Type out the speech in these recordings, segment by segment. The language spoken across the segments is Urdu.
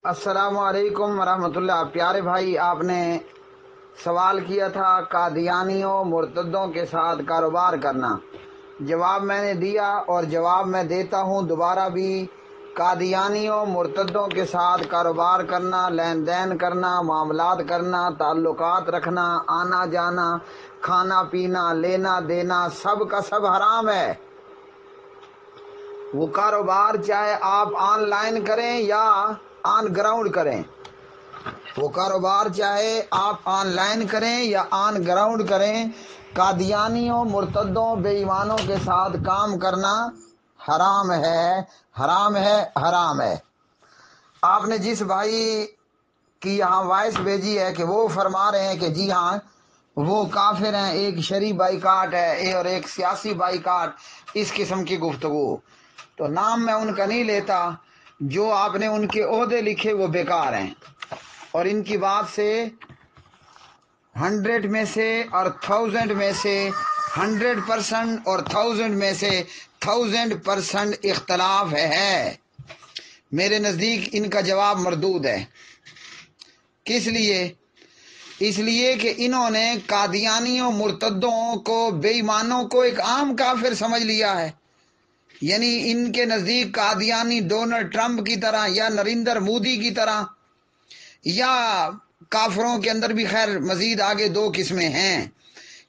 السلام علیکم ورحمۃ اللہ۔ پیارے بھائی، آپ نے سوال کیا تھا قادیانیوں مرتدوں کے ساتھ کاروبار کرنا۔ جواب میں نے دیا اور جواب میں دیتا ہوں دوبارہ بھی۔ قادیانیوں مرتدوں کے ساتھ کاروبار کرنا، لین دین کرنا، معاملات کرنا، تعلقات رکھنا، آنا جانا، کھانا پینا، لینا دینا، سب کا سب حرام ہے۔ وہ کاروبار چاہے آپ آن لائن کریں یا آن گراؤنڈ کریں، وہ کاروبار چاہے آپ آن لائن کریں یا آن گراؤنڈ کریں، قادیانیوں مرتدوں بے ایمانوں کے ساتھ کام کرنا حرام ہے، حرام ہے، حرام ہے۔ آپ نے جس بھائی کی یہاں وائس بھیجی ہے کہ وہ فرما رہے ہیں کہ جی ہاں وہ کافر ہیں، ایک شرعی بائیکاٹ ہے اور ایک سیاسی بائیکاٹ، اس قسم کی گفتگو، تو نام میں ان کا نہیں لیتا۔ جو آپ نے ان کے عہدے لکھے وہ بیکار ہیں، اور ان کی بات سے 100 میں سے اور 1000 میں سے 100% اور 1000 میں سے 1000% اختلاف ہے۔ میرے نزدیک ان کا جواب مردود ہے۔ کس لیے؟ اس لیے کہ انہوں نے قادیانیوں مرتدوں کو، بے ایمانوں کو ایک عام کافر سمجھ لیا ہے۔ یعنی ان کے نزدیک قادیانی ڈونلڈ ٹرمپ کی طرح یا نریندر مودی کی طرح، یا کافروں کے اندر بھی خیر مزید آگے 2 قسمیں ہیں،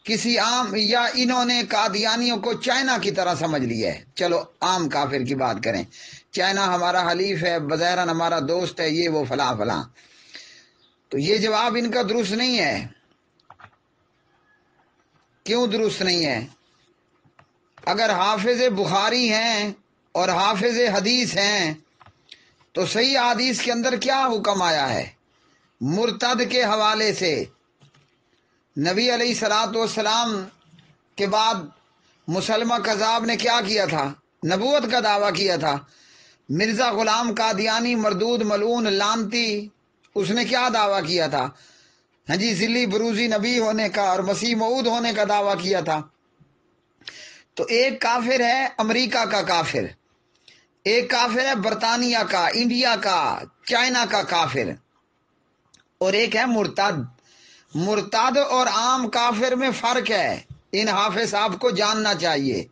کسی عام، یا انہوں نے قادیانیوں کو چائنا کی طرح سمجھ لیا ہے۔ چلو عام کافر کی بات کریں، چائنا ہمارا حلیف ہے، بظاہراً ہمارا دوست ہے، یہ وہ فلاں فلاں۔ تو یہ جواب ان کا درست نہیں ہے۔ کیوں درست نہیں ہے؟ اگر حافظ بخاری ہیں اور حافظ حدیث ہیں تو صحیح حدیث کے اندر کیا حکم آیا ہے؟ مرتد کے حوالے سے نبی علیہ الصلوۃ والسلام کے بعد مسلمہ کذاب نے کیا کیا تھا؟ نبوت کا دعویٰ کیا تھا۔ مرزا غلام قادیانی مردود ملعون لعنتی، اس نے کیا دعویٰ کیا تھا؟ ہاں جی، ذلی بروزی نبی ہونے کا اور مسیح موعود ہونے کا دعویٰ کیا تھا۔ تو ایک کافر ہے امریکہ کا کافر، ایک کافر ہے برطانیہ کا، انڈیا کا، چائنا کا کافر، اور ایک ہے مرتد۔ مرتد اور عام کافر میں فرق ہے، ان حافظ صاحب کو جاننا چاہیے۔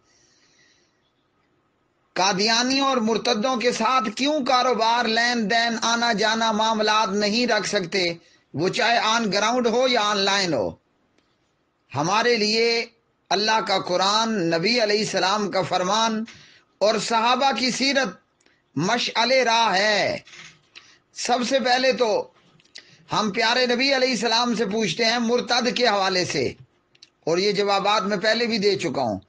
قادیانیوں اور مرتدوں کے ساتھ کیوں کاروبار، لین دین، آنا جانا، معاملات نہیں رکھ سکتے؟ وہ چاہے آن گراؤنڈ ہو یا آن لائن ہو۔ ہمارے لیے اللہ کا قرآن، نبی علیہ السلام کا فرمان اور صحابہ کی سیرت مشعل راہ ہے۔ سب سے پہلے تو ہم پیارے نبی علیہ السلام سے پوچھتے ہیں مرتد کے حوالے سے، اور یہ جوابات میں پہلے بھی دے چکا ہوں۔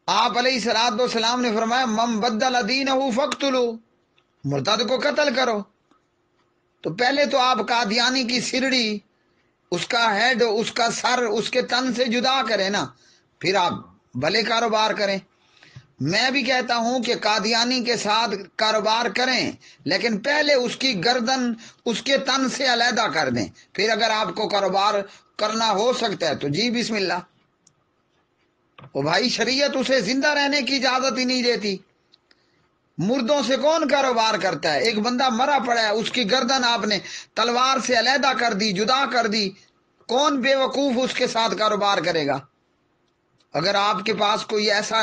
آپ علیہ الصلوۃ والسلام نے فرمایا من بدل دینہ فاقتلوا، مرتد کو قتل کرو۔ تو پہلے تو آپ قادیانی کی سرڑی، اس کا ہیڈ، اس کا سر، اس کے تن سے جدا کریں نا، پھر آپ بھلے کاروبار کریں۔ میں بھی کہتا ہوں کہ قادیانی کے ساتھ کاروبار کریں، لیکن پہلے اس کی گردن اس کے تن سے علیحدہ کر دیں، پھر اگر آپ کو کاروبار کرنا ہو سکتا ہے تو جی بسم اللہ۔ وہ بھائی شریعت اسے زندہ رہنے کی اجازت ہی نہیں دیتی۔ مردوں سے کون کاروبار کرتا ہے؟ ایک بندہ مرا پڑا ہے، اس کی گردن آپ نے تلوار سے علیحدہ کر دی، جدا کر دی، کون بے وقوف اس کے ساتھ کاروبار کرے گا؟ اگر آپ کے پاس کوئی ایسا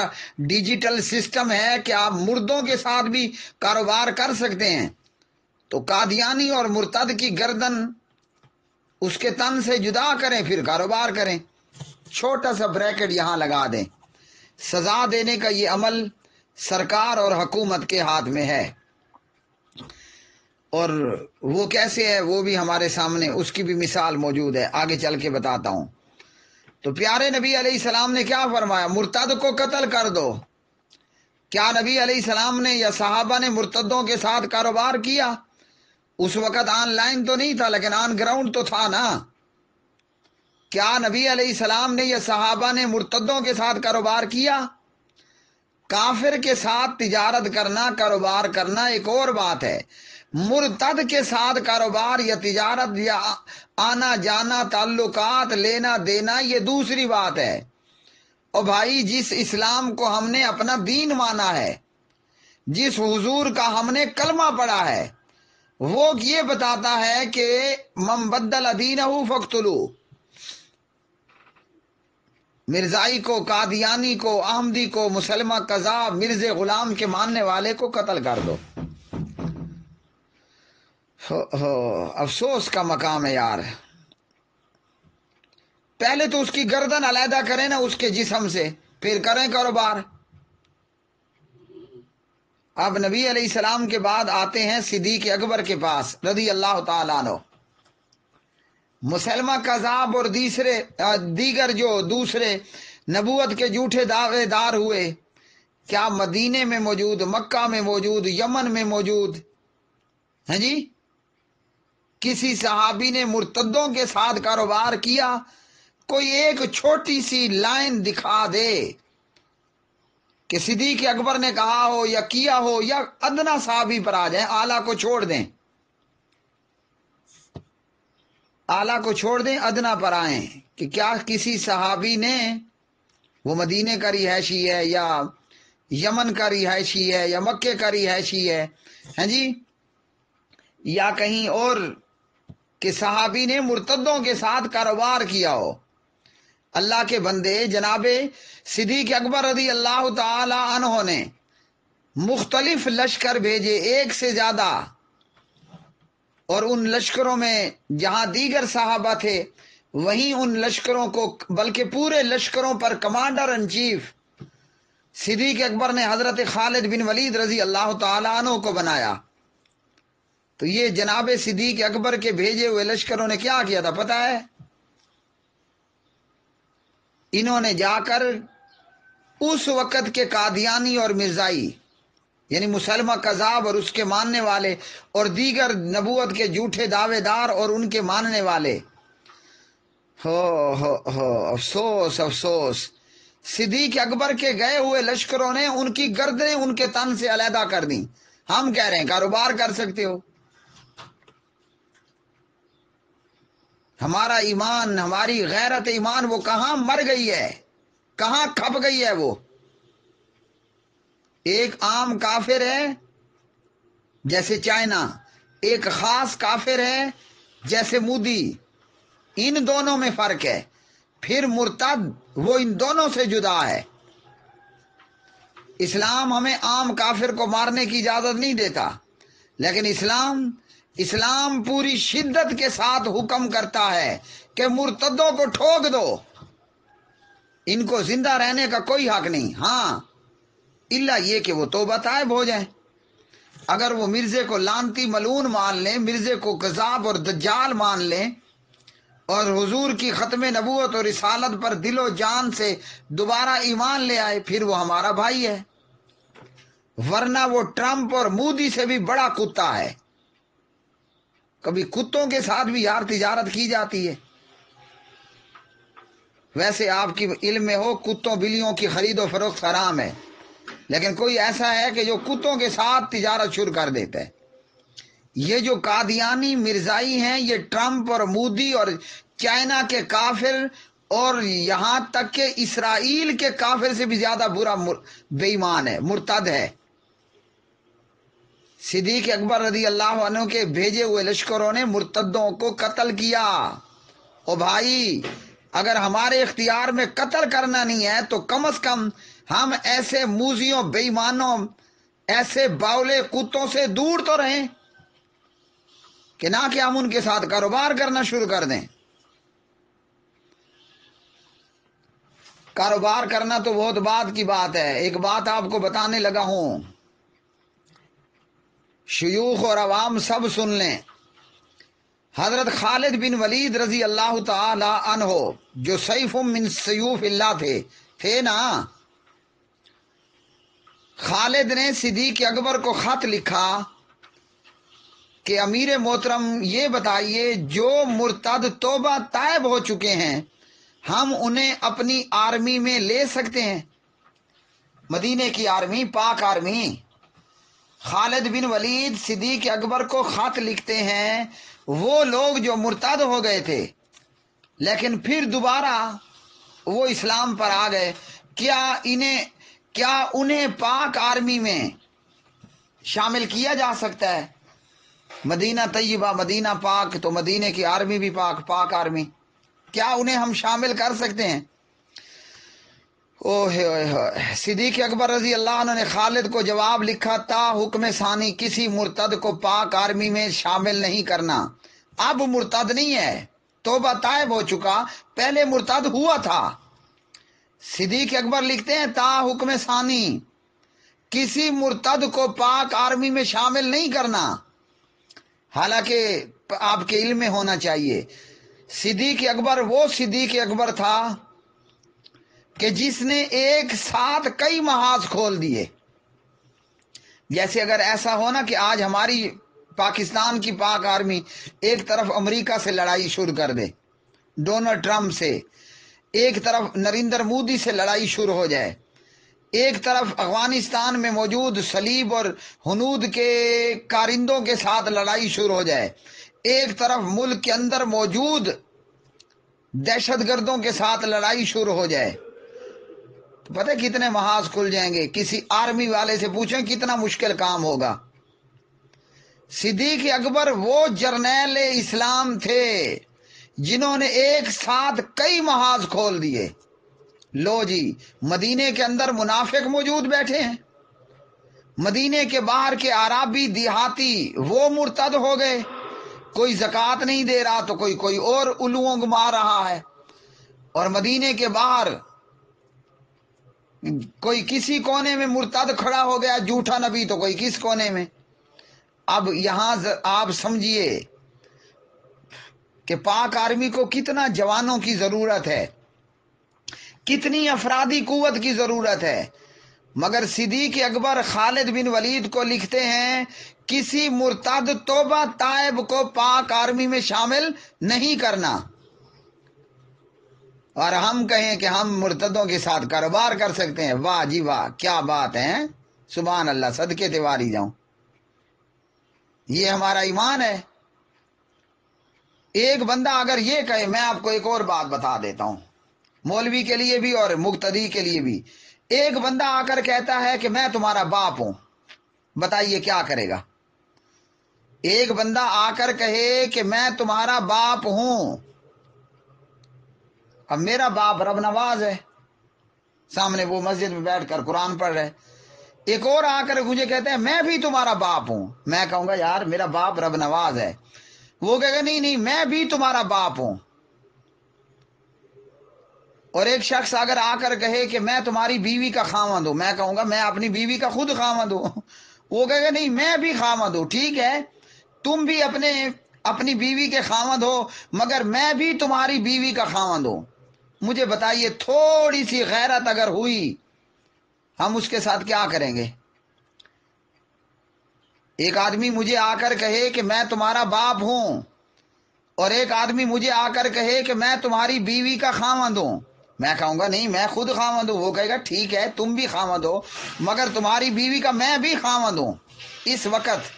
ڈیجیٹل سسٹم ہے کہ آپ مردوں کے ساتھ بھی کاروبار کر سکتے ہیں تو قادیانی اور مرتد کی گردن اس کے تن سے جدا کریں، پھر کاروبار کریں۔ چھوٹا سا بریکٹ یہاں لگا دیں، سزا دینے کا یہ عمل سرکار اور حکومت کے ہاتھ میں ہے، اور وہ کیسے ہے وہ بھی ہمارے سامنے، اس کی بھی مثال موجود ہے، آگے چل کے بتاتا ہوں۔ تو پیارے نبی علیہ السلام نے کیا فرمایا؟ مرتد کو قتل کر دو۔ کیا نبی علیہ السلام نے یا صحابہ نے مرتدوں کے ساتھ کاروبار کیا؟ اس وقت آن لائن تو نہیں تھا، لیکن آن گراؤنڈ تو تھا نا۔ کیا نبی علیہ السلام نے یا صحابہ نے مرتدوں کے ساتھ کاروبار کیا؟ کافر کے ساتھ تجارت کرنا، کاروبار کرنا ایک اور بات ہے، مرتد کے ساتھ کاروبار یا تجارت یا آنا جانا، تعلقات، لینا دینا، یہ دوسری بات ہے۔ اور بھائی جس اسلام کو ہم نے اپنا دین مانا ہے، جس حضور کا ہم نے کلمہ پڑھا ہے، وہ یہ بتاتا ہے کہ من بدل دینہ فاقتلوہ، مرزائی کو، قادیانی کو، احمدی کو، مسلمہ قذاب، مرزا غلام کے ماننے والے کو قتل کر دو۔ افسوس کا مقام ہے یار، پہلے تو اس کی گردن علیحدہ کریں نا اس کے جسم سے، پھر کریں کاروبار۔ اب نبی علیہ السلام کے بعد آتے ہیں صدیق اکبر کے پاس رضی اللہ تعالیٰ عنہ۔ مسلمہ کذاب اور دیگر جو دوسرے نبوت کے جھوٹے دعوے دار ہوئے، کیا مدینے میں موجود، مکہ میں موجود، یمن میں موجود ہیں جی؟ کسی صحابی نے مرتدوں کے ساتھ کاروبار کیا؟ کوئی ایک چھوٹی سی لائن دکھا دے کہ صدیق اکبر نے کہا ہو یا کیا ہو، یا ادنا صحابی پر آ جائیں، اعلیٰ کو چھوڑ دیں، اعلیٰ کو چھوڑ دیں، ادنا پر آئیں کہ کیا کسی صحابی نے، وہ مدینے کا رہائشی ہے یا یمن کا رہائشی ہے یا مکے کا رہائشی ہے، ہیں جی، یا کہیں اور، کہ صحابی نے مرتدوں کے ساتھ کاروبار کیا ہو؟ اللہ کے بندے، جناب صدیق اکبر رضی اللہ تعالی عنہ نے مختلف لشکر بھیجے، ایک سے زیادہ، اور ان لشکروں میں جہاں دیگر صحابہ تھے وہیں ان لشکروں کو، بلکہ پورے لشکروں پر کمانڈر ان چیف صدیق اکبر نے حضرت خالد بن ولید رضی اللہ تعالی عنہ کو بنایا۔ تو یہ جناب صدیق اکبر کے بھیجے ہوئے لشکروں نے کیا کیا تھا پتہ ہے؟ انہوں نے جا کر اس وقت کے قادیانی اور مرزائی، یعنی مسلمہ کذاب اور اس کے ماننے والے، اور دیگر نبوت کے جھوٹے دعوے دار اور ان کے ماننے والے، افسوس افسوس، صدیق اکبر کے گئے ہوئے لشکروں نے ان کی گردنیں ان کے تن سے علیحدہ کر دیں۔ ہم کہہ رہے ہیں کاروبار کر سکتے ہو؟ ہمارا ایمان، ہماری غیرت ایمان وہ کہاں مر گئی ہے، کہاں کھپ گئی ہے؟ وہ ایک عام کافر ہے جیسے چائنا، ایک خاص کافر ہے جیسے مودی، ان دونوں میں فرق ہے۔ پھر مرتد وہ ان دونوں سے جدا ہے۔ اسلام ہمیں عام کافر کو مارنے کی اجازت نہیں دیتا، لیکن اسلام پوری شدت کے ساتھ حکم کرتا ہے کہ مرتدوں کو ٹھوک دو، ان کو زندہ رہنے کا کوئی حق نہیں، ہاں الا یہ کہ وہ توبہ طائب ہو جائیں۔ اگر وہ مرزے کو لانتی ملعون مان لیں، مرزے کو کذاب اور دجال مان لیں، اور حضور کی ختم نبوت اور رسالت پر دل و جان سے دوبارہ ایمان لے آئے، پھر وہ ہمارا بھائی ہے، ورنہ وہ ٹرمپ اور مودی سے بھی بڑا کتا ہے۔ کبھی کتوں کے ساتھ بھی یار تجارت کی جاتی ہے؟ ویسے آپ کی علم میں ہو کتوں بلیوں کی خرید و فروخت حرام ہے، لیکن کوئی ایسا ہے کہ جو کتوں کے ساتھ تجارت شروع کر دیتا ہے۔ یہ جو قادیانی مرزائی ہیں، یہ ٹرمپ اور مودی اور چائنا کے کافر، اور یہاں تک کہ اسرائیل کے کافر سے بھی زیادہ برا بے ایمان ہے، مرتد ہے۔ صدیق اکبر رضی اللہ عنہ کے بھیجے ہوئے لشکروں نے مرتدوں کو قتل کیا۔ او بھائی، اگر ہمارے اختیار میں قتل کرنا نہیں ہے تو کم از کم ہم ایسے موذیوں، بے ایمانوں، ایسے باولے کتوں سے دور تو رہیں، کہ نہ کہ ہم ان کے ساتھ کاروبار کرنا شروع کر دیں۔ کاروبار کرنا تو بہت بعد کی بات ہے۔ ایک بات آپ کو بتانے لگا ہوں، شیوخ اور عوام سب سن لیں۔ حضرت خالد بن ولید رضی اللہ تعالی عنہ، جو سیف من سیوف اللہ تھے نا، خالد نے صدیق اکبر کو خط لکھا کہ امیر محترم یہ بتائیے، جو مرتد توبہ طائب ہو چکے ہیں ہم انہیں اپنی آرمی میں لے سکتے ہیں؟ مدینے کی آرمی، پاک آرمی۔ خالد بن ولید صدیق اکبر کو خط لکھتے ہیں، وہ لوگ جو مرتد ہو گئے تھے لیکن پھر دوبارہ وہ اسلام پر آ گئے، کیا انہیں پاک آرمی میں شامل کیا جا سکتا ہے؟ مدینہ طیبہ، مدینہ پاک، تو مدینے کی آرمی بھی پاک، پاک آرمی، کیا انہیں ہم شامل کر سکتے ہیں؟ صدیق اکبر رضی اللہ عنہ نے خالد کو جواب لکھا، تا حکم ثانی کسی مرتد کو پاک آرمی میں شامل نہیں کرنا۔ اب مرتد نہیں ہے، توبہ طائب ہو چکا، پہلے مرتد ہوا تھا۔ صدیق اکبر لکھتے ہیں تا حکم ثانی کسی مرتد کو پاک آرمی میں شامل نہیں کرنا، حالانکہ آپ کے علم میں ہونا چاہیے صدیق اکبر وہ صدیق اکبر تھا کہ جس نے ایک ساتھ کئی محاذ کھول دیے۔ جیسے اگر ایسا ہونا کہ آج ہماری پاکستان کی پاک آرمی ایک طرف امریکہ سے لڑائی شروع کر دے، ڈونلڈ ٹرمپ سے، ایک طرف نریندر مودی سے لڑائی شروع ہو جائے، ایک طرف افغانستان میں موجود صلیب اور ہنود کے کارندوں کے ساتھ لڑائی شروع ہو جائے، ایک طرف ملک کے اندر موجود دہشت گردوں کے ساتھ لڑائی شروع ہو جائے، تو پتہ کتنے محاذ کھل جائیں گے۔ کسی آرمی والے سے پوچھیں کتنا مشکل کام ہوگا۔ صدیق اکبر وہ جرنیل اسلام تھے جنہوں نے ایک ساتھ کئی محاذ کھول دیے۔ لو جی، مدینے کے اندر منافق موجود بیٹھے ہیں، مدینے کے باہر کے عرابی دیہاتی وہ مرتد ہو گئے، کوئی زکوٰۃ نہیں دے رہا تو کوئی اور الووں گما رہا ہے، اور مدینے کے باہر کوئی کسی کونے میں مرتد کھڑا ہو گیا، جھوٹا نبی تو کوئی کس کونے میں۔ اب یہاں آپ سمجھیے کہ پاک آرمی کو کتنا جوانوں کی ضرورت ہے، کتنی افرادی قوت کی ضرورت ہے، مگر صدیق اکبر خالد بن ولید کو لکھتے ہیں کسی مرتد توبہ طائب کو پاک آرمی میں شامل نہیں کرنا۔ اور ہم کہیں کہ ہم مرتدوں کے ساتھ کاروبار کر سکتے ہیں، واہ جی واہ، کیا بات ہے، سبحان اللہ، صدقے تیواری جاؤں، یہ ہمارا ایمان ہے۔ ایک بندہ اگر یہ کہے، میں آپ کو ایک اور بات بتا دیتا ہوں، مولوی کے لیے بھی اور مقتدی کے لیے بھی، ایک بندہ آ کر کہتا ہے کہ میں تمہارا باپ ہوں، بتائیے کیا کرے گا؟ ایک بندہ آ کر کہے کہ میں تمہارا باپ ہوں، اب میرا باپ رب نواز ہے، سامنے وہ مسجد میں بیٹھ کر قرآن پڑھ رہے، ایک اور آ کر مجھے کہتے ہیں میں بھی تمہارا باپ ہوں، میں کہوں گا یار میرا باپ رب نواز ہے، وہ کہے گا نہیں میں بھی تمہارا باپ ہوں۔ اور ایک شخص اگر آ کر کہے کہ میں تمہاری بیوی کا خاوند ہوں، میں کہوں گا میں اپنی بیوی کا خود خاوند ہوں، وہ کہے گا نہیں میں بھی خاوند ہوں، ٹھیک ہے تم بھی اپنی بیوی کے خاوند ہو، مگر میں بھی تمہاری بیوی کا خاوند ہوں۔ مجھے بتائیے تھوڑی سی غیرت اگر ہوئی ہم اس کے ساتھ کیا کریں گے؟ ایک آدمی مجھے آ کر کہے کہ میں تمہارا باپ ہوں، اور ایک آدمی مجھے آ کر کہے کہ میں تمہاری بیوی کا خاوند ہوں، میں کہوں گا نہیں میں خود خاوند ہوں، وہ کہے گا ٹھیک ہے تم بھی خاوند ہو، مگر تمہاری بیوی کا میں بھی خاوند ہوں، اس وقت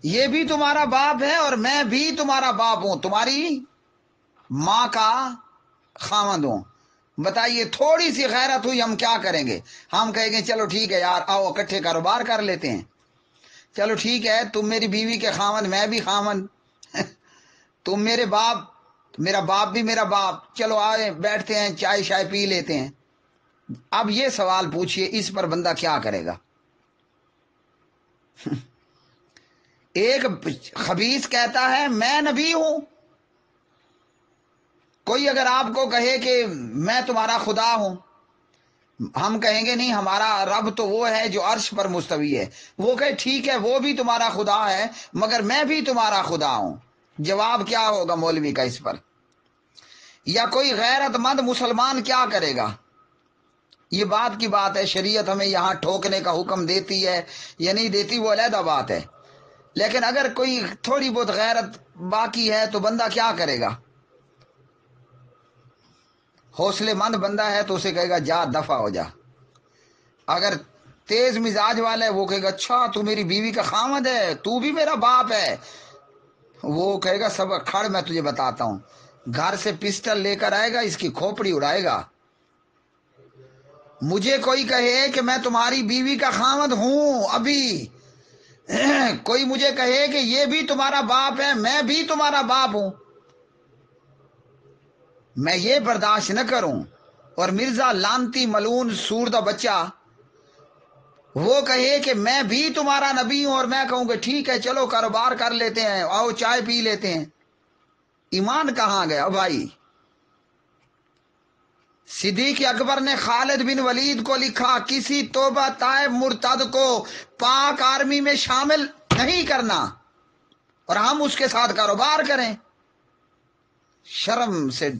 یہ بھی تمہارا باپ ہے اور میں بھی تمہارا باپ ہوں، تمہاری ماں کا خاوند ہوں۔ بتائیے تھوڑی سی غیرت ہوئی ہم کیا کریں گے؟ ہم کہیں گے چلو ٹھیک ہے یار آؤ اکٹھے کاروبار کر لیتے ہیں، چلو ٹھیک ہے تم میری بیوی کے خاوند میں بھی خاوند، تم میرے باپ، میرا باپ بھی میرا باپ، چلو آئے بیٹھتے ہیں چائے شائے پی لیتے ہیں۔ اب یہ سوال پوچھئے اس پر بندہ کیا کرے گا؟ ایک خبیث کہتا ہے میں نبی ہوں، کوئی اگر آپ کو کہے کہ میں تمہارا خدا ہوں، ہم کہیں گے نہیں ہمارا رب تو وہ ہے جو عرش پر مستوی ہے، وہ کہے ٹھیک ہے وہ بھی تمہارا خدا ہے مگر میں بھی تمہارا خدا ہوں، جواب کیا ہوگا مولوی کا اس پر؟ یا کوئی غیرت مند مسلمان کیا کرے گا؟ یہ بات کی بات ہے، شریعت ہمیں یہاں ٹھوکنے کا حکم دیتی ہے یا نہیں دیتی وہ علیحدہ بات ہے، لیکن اگر کوئی تھوڑی بہت غیرت باقی ہے تو بندہ کیا کرے گا؟ حوصلے مند بندہ ہے تو اسے کہے گا جا دفع ہو جا، اگر تیز مزاج والا ہے وہ کہے گا اچھا تو میری بیوی کا خاوند ہے تو بھی میرا باپ ہے، وہ کہے گا سب کھڑ میں تجھے بتاتا ہوں، گھر سے پسٹل لے کر آئے گا اس کی کھوپڑی اڑائے گا۔ مجھے کوئی کہے کہ میں تمہاری بیوی کا خاوند ہوں ابھی، کوئی مجھے کہے کہ یہ بھی تمہارا باپ ہے، میں بھی تمہارا باپ ہوں، میں یہ برداشت نہ کروں۔ اور مرزا لانتی ملون سوردہ بچہ وہ کہے کہ میں بھی تمہارا نبی ہوں، اور میں کہوں کہ ٹھیک ہے چلو کاروبار کر لیتے ہیں، آؤ چائے پی لیتے ہیں۔ ایمان کہاں گیا بھائی؟ صدیق اکبر نے خالد بن ولید کو لکھا، کسی توبہ طائب مرتد کو پاک آرمی میں شامل نہیں کرنا اور ہم اس کے ساتھ کاروبار کریں۔ شرم سے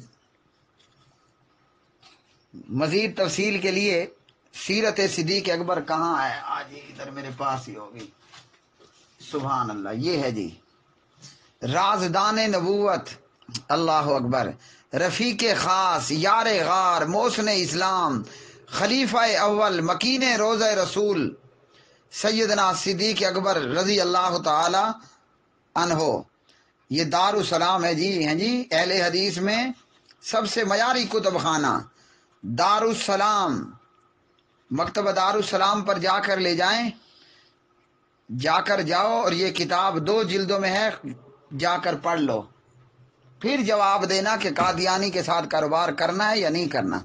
مزید تفصیل کے لیے سیرت صدیق اکبر کہاں ہے؟ آج ادھر میرے پاس ہی ہوگی۔ سبحان اللہ، یہ ہے جی رازدان نبوت، اللہ اکبر، رفیق خاص، یار غار، محسن اسلام، خلیفہ اول، مکین روضہ رسول، سیدنا صدیق اکبر رضی اللہ تعالی عنہ۔ یہ دارالسلام ہے جی، ہیں جی اہل حدیث میں سب سے معیاری کتب خانہ دارالسلام۔ مکتبہ دارالسلام پر جا کر لے جائیں، جا کر جاؤ، اور یہ کتاب 2 جلدوں میں ہے، جا کر پڑھ لو، پھر جواب دینا کہ قادیانی کے ساتھ کاروبار کرنا ہے یا نہیں کرنا۔